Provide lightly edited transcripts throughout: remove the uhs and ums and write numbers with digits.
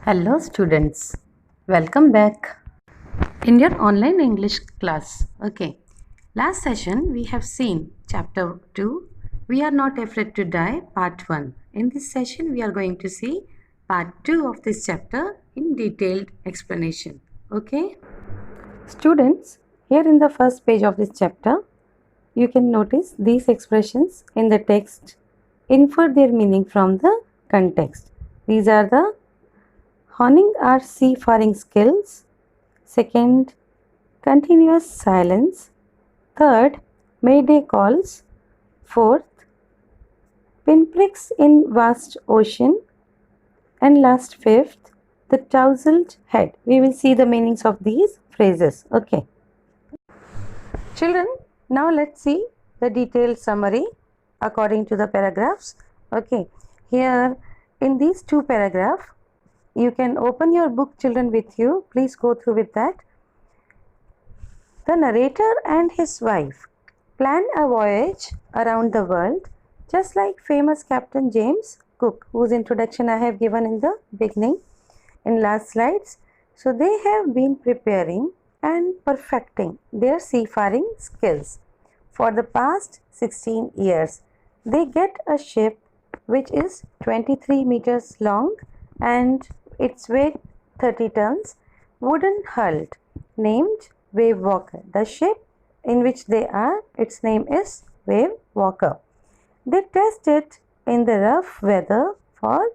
Hello students, welcome back in your online English class. Okay, last session we have seen chapter 2, We Are Not Afraid to Die, part 1. In this session we are going to see part 2 of this chapter in detailed explanation. Okay, students, here in the first page of this chapter, you can notice these expressions in the text infer their meaning from the context. These are the honing our seafaring skills. Second, continuous silence. Third, mayday calls. Fourth, pinpricks in vast ocean. And last, fifth, the tousled head. We will see the meanings of these phrases. Okay. Children, now let's see the detailed summary according to the paragraphs. Okay. Here in these two paragraphs, you can open your book, children, with you. Please go through with that. The narrator and his wife plan a voyage around the world, just like famous Captain James Cook, whose introduction I have given in the beginning in last slides. So they have been preparing and perfecting their seafaring skills for the past 16 years. They get a ship which is 23 meters long and its weight 30 tons, wooden hulled, named Wave Walker. The ship in which they are, its name is Wave Walker. They test it in the rough weather for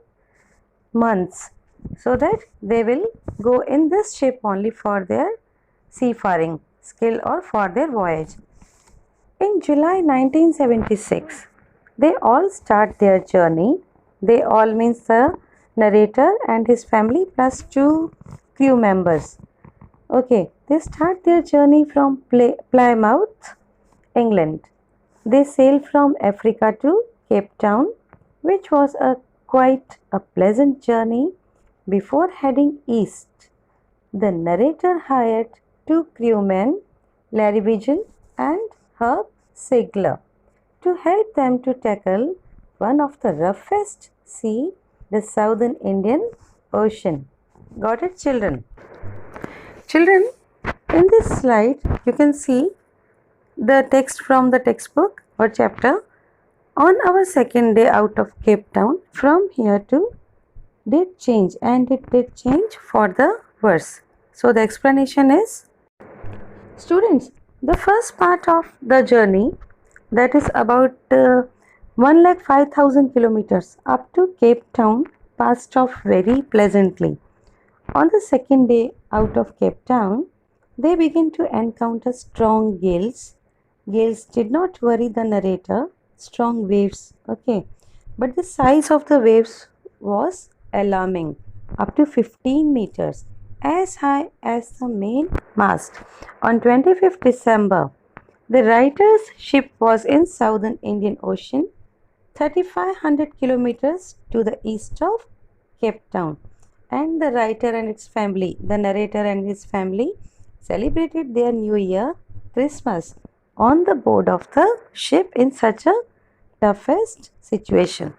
months so that they will go in this ship only for their seafaring skill or for their voyage. In July 1976, they all start their journey. They all means the narrator and his family plus 2 crew members. Okay, they start their journey from Plymouth, England. They sail from Africa to Cape Town, which was quite a pleasant journey. Before heading east, the narrator hired 2 crewmen, Larry Vigil and Herb Sigler, to help them to tackle one of the roughest sea, the Southern Indian Ocean. Got it, children? Children, in this slide, you can see the text from the textbook or chapter. On our second day out of Cape Town, from here to did change, and it did change for the worse. So the explanation is, students, the first part of the journey, that is about 1,05,000 kilometers up to Cape Town, passed off very pleasantly. On the second day out of Cape Town, they began to encounter strong gales. Gales did not worry the narrator, strong waves, okay, but the size of the waves was alarming, up to 15 meters, as high as the main mast. On 25th December, the writer's ship was in Southern Indian Ocean, 3,500 kilometers to the east of Cape Town. And the writer and its family, the narrator and his family, celebrated their New Year, Christmas, on the board of the ship in such a toughest situation.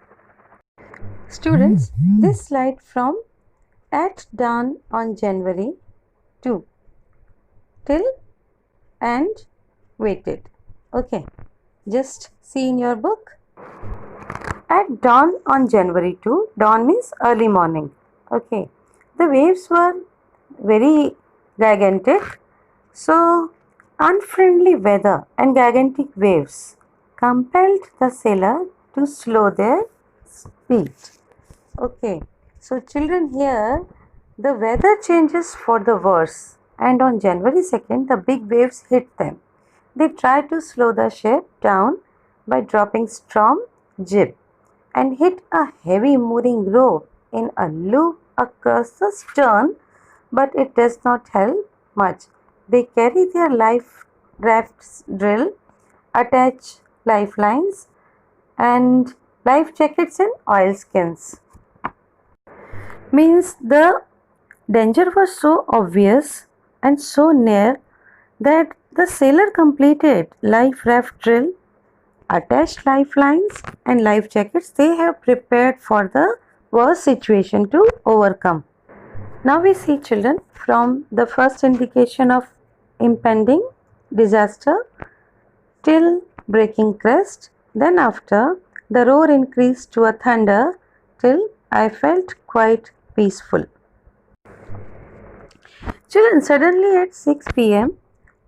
Students, this slide from at dawn on January 2 till and waited. Okay, just see in your book. At dawn on January 2, dawn means early morning. Okay, the waves were very gigantic. So, unfriendly weather and gigantic waves compelled the sailor to slow their speed. Okay, so children, here the weather changes for the worse, and on January 2nd, the big waves hit them. They tried to slow the ship down by dropping storm jib and hit a heavy mooring rope in a loop across the stern, but it does not help much. They carry their life rafts drill, attach lifelines and life jackets and oilskins. Means the danger was so obvious and so near that the sailor completed life raft drill, attached lifelines and life jackets they have prepared for the worst situation to overcome. Now we see, children, from the first indication of impending disaster till breaking crest, then after the roar increased to a thunder till I felt quite peaceful. Children, suddenly at 6 p.m.,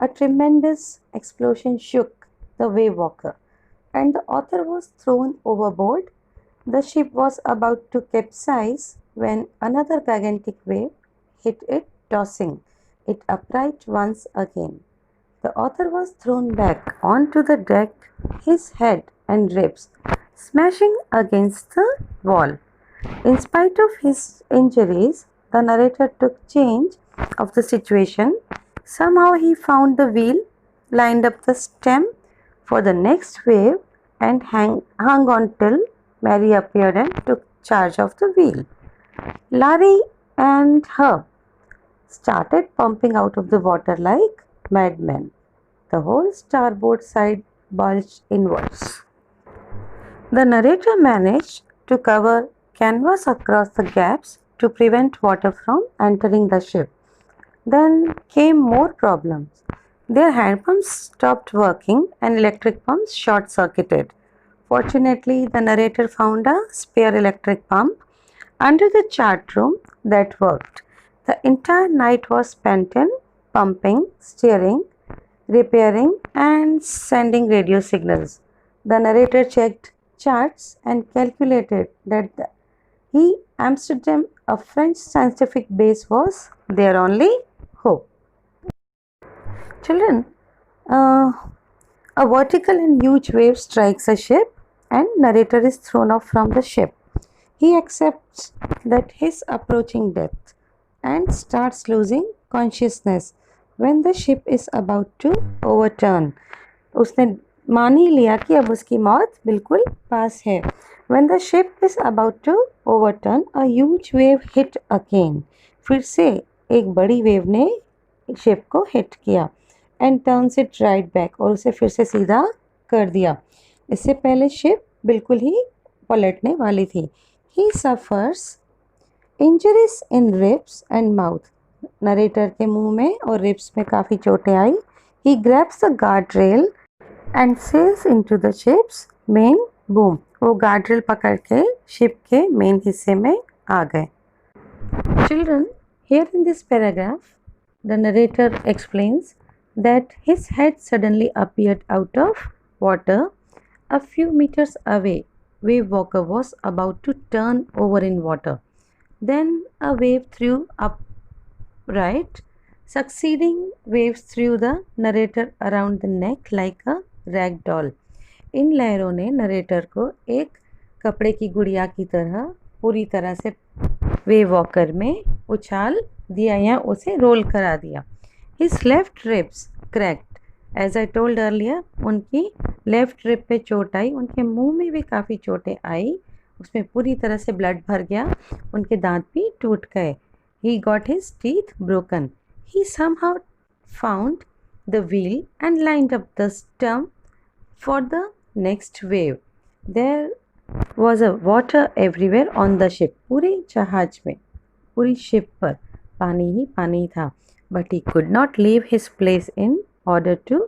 a tremendous explosion shook the wave walker, and the author was thrown overboard. The ship was about to capsize when another gigantic wave hit it, tossing it upright once again. The author was thrown back onto the deck, his head and ribs smashing against the wall. In spite of his injuries, the narrator took charge of the situation. Somehow he found the wheel, lined up the stem for the next wave, and hung on till Mary appeared and took charge of the wheel. Larry and Herb started pumping out of the water like madmen. The whole starboard side bulged inwards. The narrator managed to cover canvas across the gaps to prevent water from entering the ship. Then came more problems. Their hand pumps stopped working and electric pumps short circuited. Fortunately, the narrator found a spare electric pump under the chart room that worked. The entire night was spent in pumping, steering, repairing, and sending radio signals. The narrator checked charts and calculated that the Amsterdam, a French scientific base, was their only hope. Children, a vertical and huge wave strikes a ship, and narrator is thrown off from the ship. He accepts that his approaching death and starts losing consciousness when the ship is about to overturn. उसने मान ही लिया कि अब उसकी मौत बिल्कुल पास है. When the ship is about to overturn, a huge wave hit again. फिर से एक बड़ी वेव ने शिप को हिट किया and turns it right back, और उसे फिर से सीधा कर दिया. इससे पहले शिप बिल्कुल ही पलटने वाली थी. He suffers injuries in ribs and mouth. Narrator के मुंह में और रिब्स में काफ़ी चोटें आई. He grabs the guardrail and sails into the ship's main boom. वो गार्ड्रेल पकड़ के शिप के मेन हिस्से में आ गए. Children, here in this paragraph, the narrator explains that his head suddenly appeared out of water a few meters away. Wave walker was about to turn over in water. Then a wave threw up right. Succeeding waves threw the narrator around the neck like a rag doll. इन लहरों ने narrator को एक कपड़े की गुड़िया की तरह पूरी तरह से वेव वॉकर में उछाल दिया या उसे रोल करा दिया. His left ribs cracked. As I told earlier, उनकी लेफ्ट रिब पे चोट आई. उनके मुंह में भी काफ़ी चोटें आई. उसमें पूरी तरह से ब्लड भर गया. उनके दांत भी टूट गए. He got his teeth broken. He somehow found the wheel and lined up the stem for the next wave. There was a water everywhere on the ship. पूरे जहाज में, पूरी शिप पर पानी ही पानी था. But he could not leave his place in order to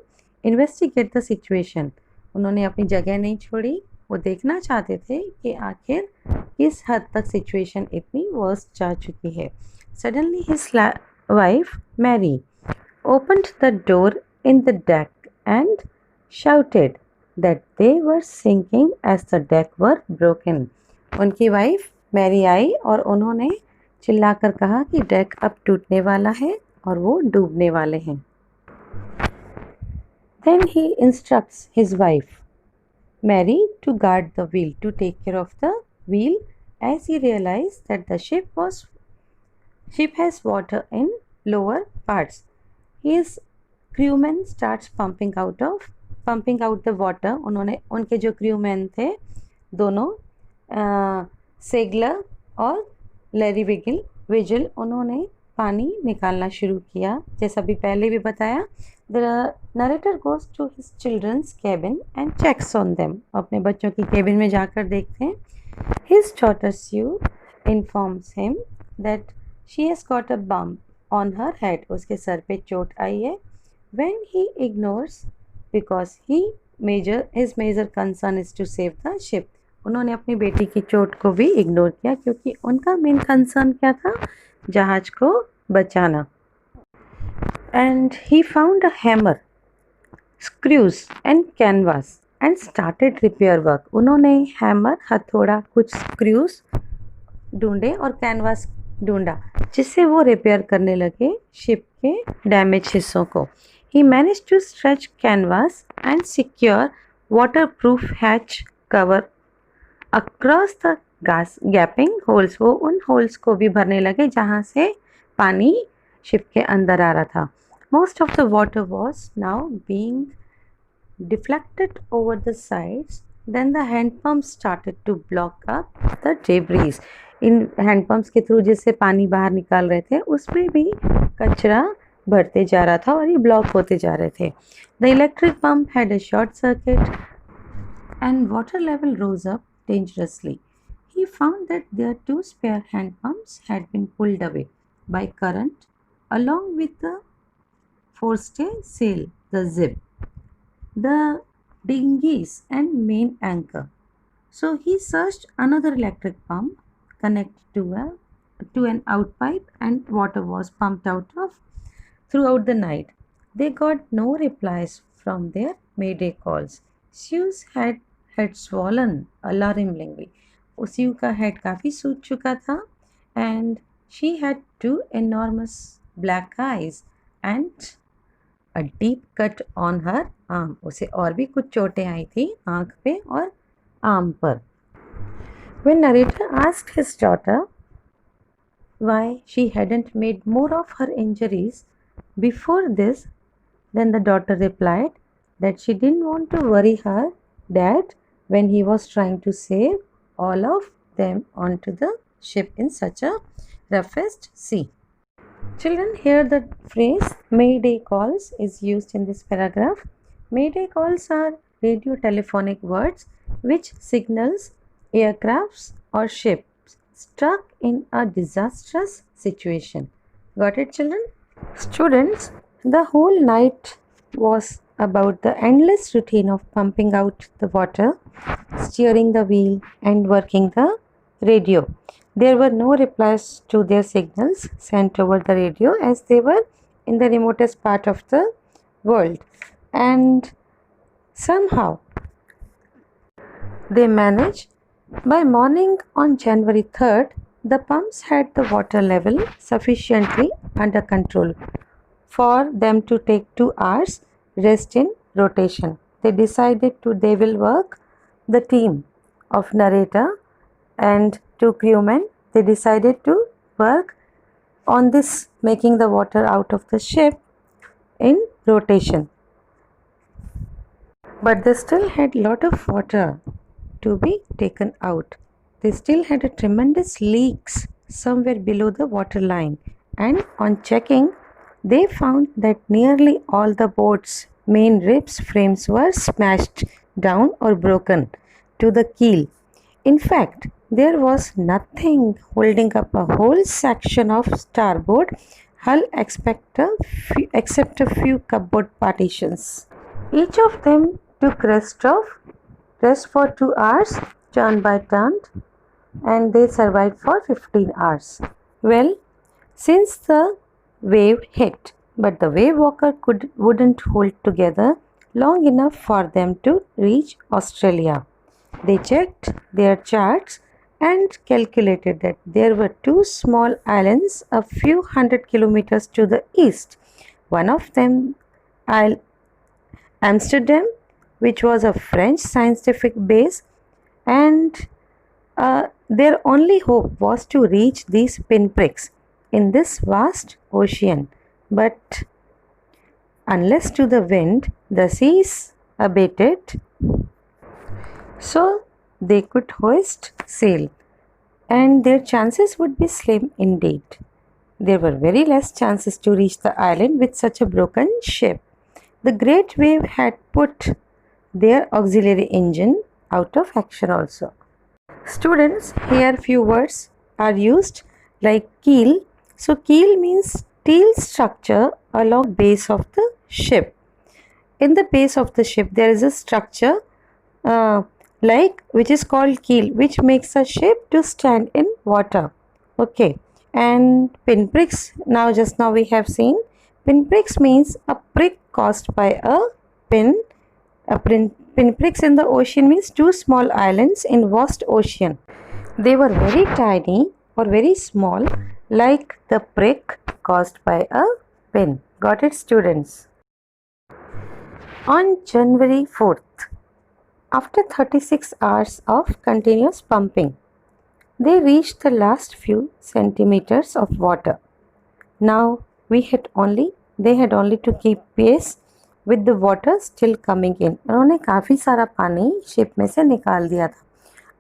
investigate the situation. उन्होंने अपनी जगह नहीं छोड़ी. वो देखना चाहते थे कि आखिर किस हद तक सिचुएशन इतनी वर्स्ट जा चुकी है. Suddenly his wife Mary opened the door in the deck and shouted that they were sinking as the deck were broken. उनकी वाइफ मैरी आई और उन्होंने चिल्लाकर कहा कि डेक अब टूटने वाला है और वो डूबने वाले हैं. Then he instructs his wife Mary to guard the wheel, to take care of the wheel, as he realized that the ship has water in lower parts. His crewman starts pumping out the water. उन्होंने उनके जो crewmen थे दोनों सेगलर और Larry vigil उन्होंने पानी निकालना शुरू किया. जैसा भी पहले भी बताया, the narrator goes to his children's cabin and checks on them. अपने बच्चों की केबिन में जाकर देखते हैं. His daughter Sue informs him that She has got a bump on her head. उसके सर पे चोट आई है. When he ignores because his major concern is to save the ship. उन्होंने अपनी बेटी की चोट को भी इग्नोर किया क्योंकि उनका मेन कंसर्न क्या था? जहाज को बचाना. And he found a hammer, screws and canvas and started repair work. उन्होंने हैमर, हथौड़ा, कुछ स्क्रूज ढूंढे और कैनवास ढूंढा जिससे वो रिपेयर करने लगे शिप के डैमेज हिस्सों को. He managed to stretch canvas and secure waterproof hatch cover across the gaping holes. वो उन होल्स को भी भरने लगे जहाँ से पानी शिप के अंदर आ रहा था. Most of the water was now being deflected over the sides. Then the hand pumps started to block up the debris. In hand pumps के थ्रू जिससे पानी बाहर निकाल रहे थे उसमें भी कचरा भरते जा रहा था और ये ब्लॉक होते जा रहे थे. The electric pump had a short circuit and water level rose up dangerously. He found that their 2 spare hand pumps had been pulled away by current along with the forestay sail, the zip, the dinghies and main anchor. So he searched another electric pump connected to an outpipe and water was pumped out of throughout the night. They got no replies from their mayday calls. Sue's head had swollen alarmingly. Sue का head काफ़ी सूज चुका था and she had 2 enormous black eyes and a deep cut on her arm. उसे और भी कुछ चोटें आई थी आँख पे और आर्म पर. When narrator asked his daughter why she hadn't made more of her injuries before this, then the daughter replied that she didn't want to worry her dad when he was trying to save all of them onto the ship in such a roughest sea. Children, here the phrase Mayday calls is used in this paragraph. Mayday calls are radio telephonic words which signals aircrafts or ships stuck in a disastrous situation. Got it, children? Students, the whole night was about the endless routine of pumping out the water, steering the wheel and working the radio. There were no replies to their signals sent over the radio as they were in the remotest part of the world. And somehow they managed. By morning on January 3rd, the pumps had the water level sufficiently under control for them to take 2 hours rest in rotation. They decided they will work, the team of narrator and 2 crewmen, they decided to work on this, making the water out of the ship in rotation. But they still had lot of water to be taken out. They still had a tremendous leaks somewhere below the water line, and on checking they found that nearly all the boat's main ribs frames were smashed down or broken to the keel. In fact, there was nothing holding up a whole section of starboard hull except a few cupboard partitions. Each of them took rest for 2 hours, turn by turn, and they survived for 15 hours. Well, since the wave hit, but the wave walker wouldn't hold together long enough for them to reach Australia. They checked their charts and calculated that there were 2 small islands a few hundred kilometers to the east. One of them, Amsterdam, which was a French scientific base, and their only hope was to reach these pinpricks in this vast ocean. But unless to the wind, the seas abated, so they could hoist sail, and their chances would be slim indeed. There were very less chances to reach the island with such a broken ship. The great wave had put their auxiliary engine out of action also. Students, here few words are used like keel, So keel means steel structure along base of the ship. In the base of the ship there is a structure which is called keel, which makes a ship to stand in water. Okay, and pinpricks. Just now we have seen pinpricks means a prick caused by a pin. Pinpricks in the ocean means two small islands in vast ocean. They were very tiny or very small, like the prick caused by a pin. Got it, students? On January 4th, after 36 hours of continuous pumping, they reached the last few centimeters of water. Now they had only to keep pace with the water still coming in. उन्होंने काफ़ी सारा पानी ship में से निकाल दिया था.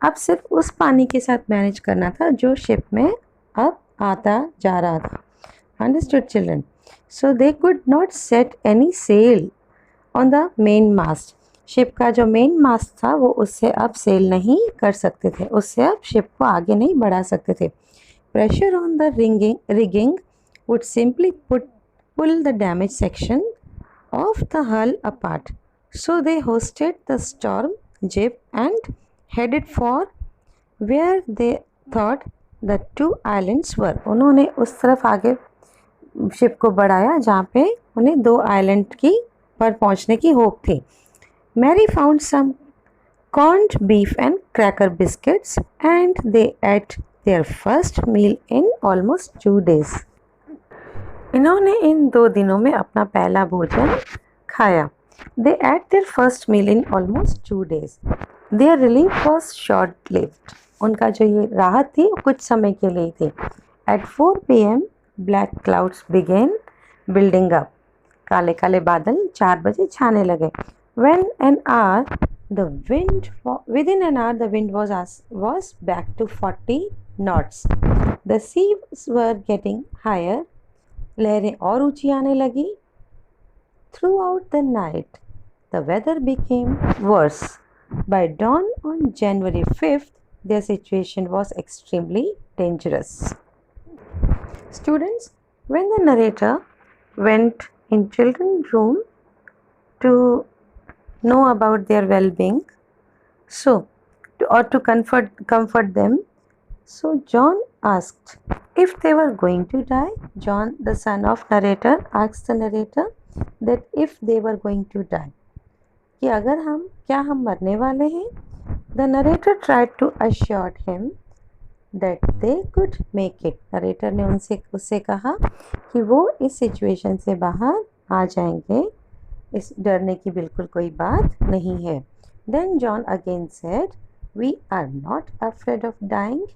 अब सिर्फ उस पानी के साथ मैनेज करना था जो शिप में अब आता जा रहा था. Understood, children? So they could not set any sail on the main mast. Ship का जो मेन मास्ट था वो उससे अब सेल नहीं कर सकते थे, उससे अब शिप को आगे नहीं बढ़ा सकते थे. Pressure on the rigging would simply pull the damaged section of the hull apart. So they hoisted the storm jib and headed for where they thought the two islands were. उन्होंने उस तरफ आगे शिप को बढ़ाया जहाँ पे उन्हें दो आइलैंड की पर पहुँचने की होप थी. Mary found some corned beef and cracker biscuits and they ate their first meal in almost 2 days. इन्होंने इन 2 दिनों में अपना पहला भोजन खाया. They ate their first meal in almost 2 days. Their relief was short-lived. उनका जो ये राहत थी कुछ समय के लिए थी. At 4 p.m. black clouds began building up. काले काले बादल 4 बजे छाने लगे. Within an hour the wind was back to 40 knots. The seas were getting higher. लहरें और ऊंची आने लगी. Throughout the night the weather became worse. By dawn on January 5th their situation was extremely dangerous. Students, when the narrator went in children's room to know about their well-being, to comfort them, so John asked if they were going to die. John, the son of narrator, asked the narrator that if they were going to die, कि क्या हम मरने वाले हैं. The narrator tried to assure him that they could make it. narrator ने उससे कहा कि वो इस सिचुएशन से बाहर आ जाएंगे. इस डरने की बिल्कुल कोई बात नहीं है. Then John again said, "We are not afraid of dying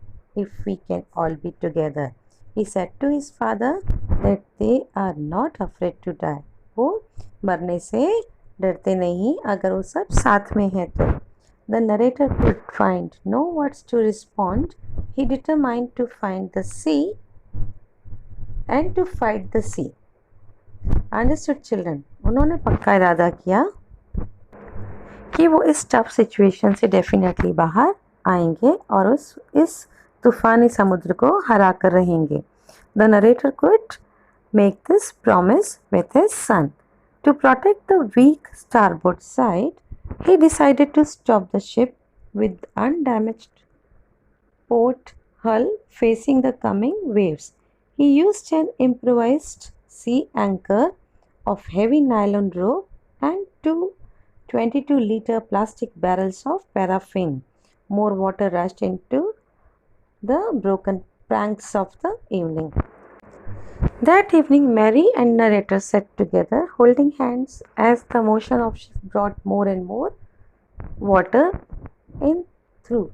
if we can all be together." He said to his father that they are not afraid to die. वो मरने से डरते नहीं अगर वो सब साथ में हैं तो. The narrator could find no words to respond. He determined to find the sea and to fight the sea. Understood, children? उन्होंने पक्का इरादा किया कि वो इस टफ सिचुएशन से डेफिनेटली बाहर आएंगे और इस तूफानी समुद्र को हरा कर रहेंगे. The narrator could make this promise with his son. To protect the weak starboard side, he decided to stop the ship with undamaged port hull facing the coming waves. He used an improvised sea anchor of heavy nylon rope and two 22-liter plastic barrels of paraffin. More water rushed into the broken planks of the evening. That evening, Mary and narrator sat together, holding hands as the motion of ship brought more and more water in through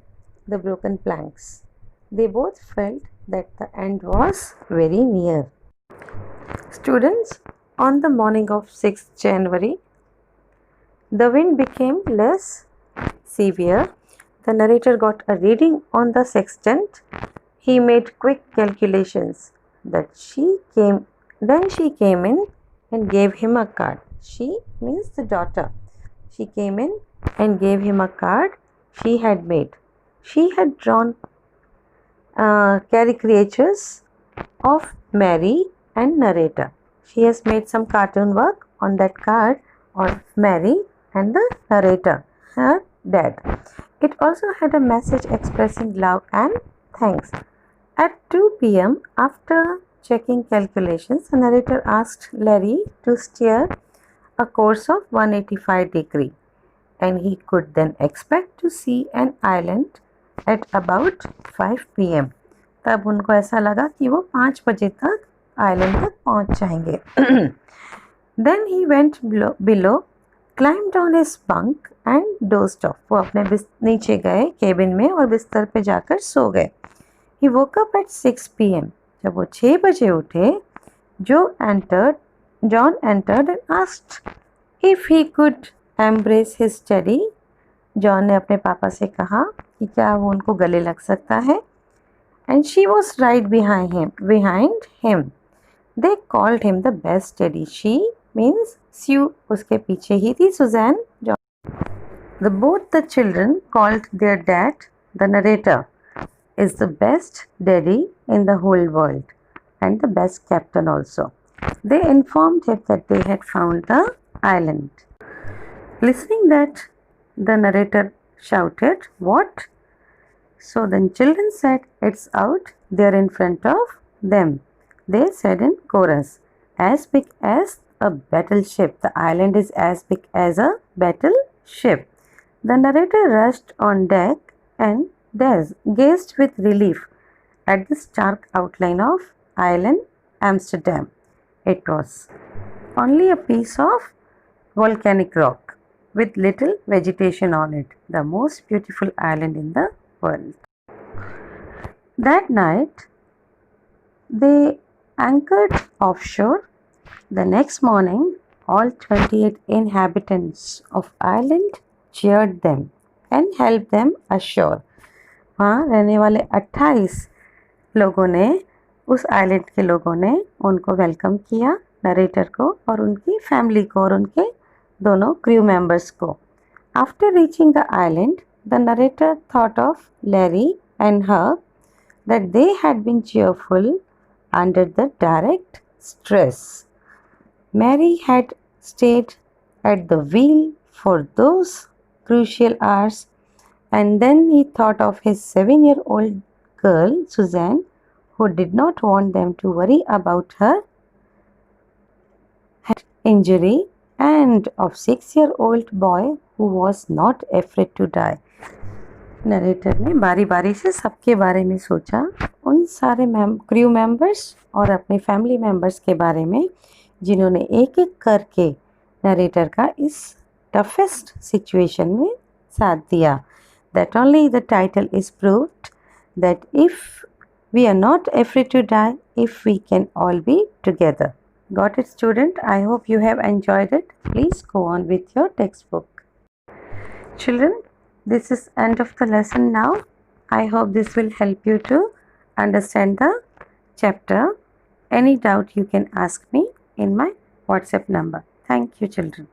the broken planks. They both felt that the end was very near. Students, on the morning of 6th January, the wind became less severe. The narrator got a reading on the sextant. He made quick calculations. Then she came in and gave him a card. She means the daughter. She came in and gave him a card she had made. She had drawn caricatures of Mary and narrator. She has made some cartoon work on that card of Mary and the narrator, her dad. It also had a message expressing love and thanks. At 2 p.m., after checking calculations, the narrator asked Larry to steer a course of 185 degrees, and he could then expect to see an island at about 5 p.m. तब उनको ऐसा लगा कि वो 5 बजे तक island तक पहुंच जाएंगे. Then he went below, climbed on his bunk and dozed off. वो अपने नीचे गए केबिन में और बिस्तर पे जाकर सो गए. He woke up at 6 p.m. जब वो 6 बजे उठे, John entered and asked if he could embrace his study. John ने अपने पापा से कहा कि क्या वो उनको गले लग सकता है. And she was right behind him. They called him the best study. She means Sue उसके पीछे ही थी, Suzanne, John. Both the children called their dad, the narrator, is the best daddy in the whole world and the best captain also. They informed him that they had found the island. Listening that, the narrator shouted, "What?" So then children said, "It's out there in front of them." They said in chorus, "As big as a battleship. The island is as big as a battleship." The narrator rushed on deck and gazed with relief at the stark outline of island Amsterdam. It was only a piece of volcanic rock with little vegetation on it, the most beautiful island in the world. That night, they anchored offshore. The next morning, all 28 inhabitants of island cheered them and helped them ashore. वहाँ रहने वाले 28 लोगों ने, उस island के लोगों ने उनको वेलकम किया, नरेटर को और उनकी फैमिली को और उनके दोनों क्रू मेंबर्स को. After reaching the island, the narrator thought of Larry and her, that they had been cheerful under the direct stress. Mary had stayed at the wheel for those crucial hours, and then he thought of his 7-year-old girl, Suzanne, who did not want them to worry about her head injury, and of 6-year-old boy who was not afraid to die. Narrator ने बारी बारी से सबके बारे में सोचा, उन सारे क्रू मेंबर्स और अपने फैमिली मेंबर्स के बारे में जिन्होंने एक एक करके नरेटर का इस टफेस्ट सिचुएशन में साथ दिया. That only the title is proved that if we are not afraid to die, if we can all be together. Got it, student? I hope you have enjoyed it. Please go on with your textbook. Children, this is end of the lesson now. I hope this will help you to understand the chapter. Any doubt you can ask me in my WhatsApp number. Thank you, children.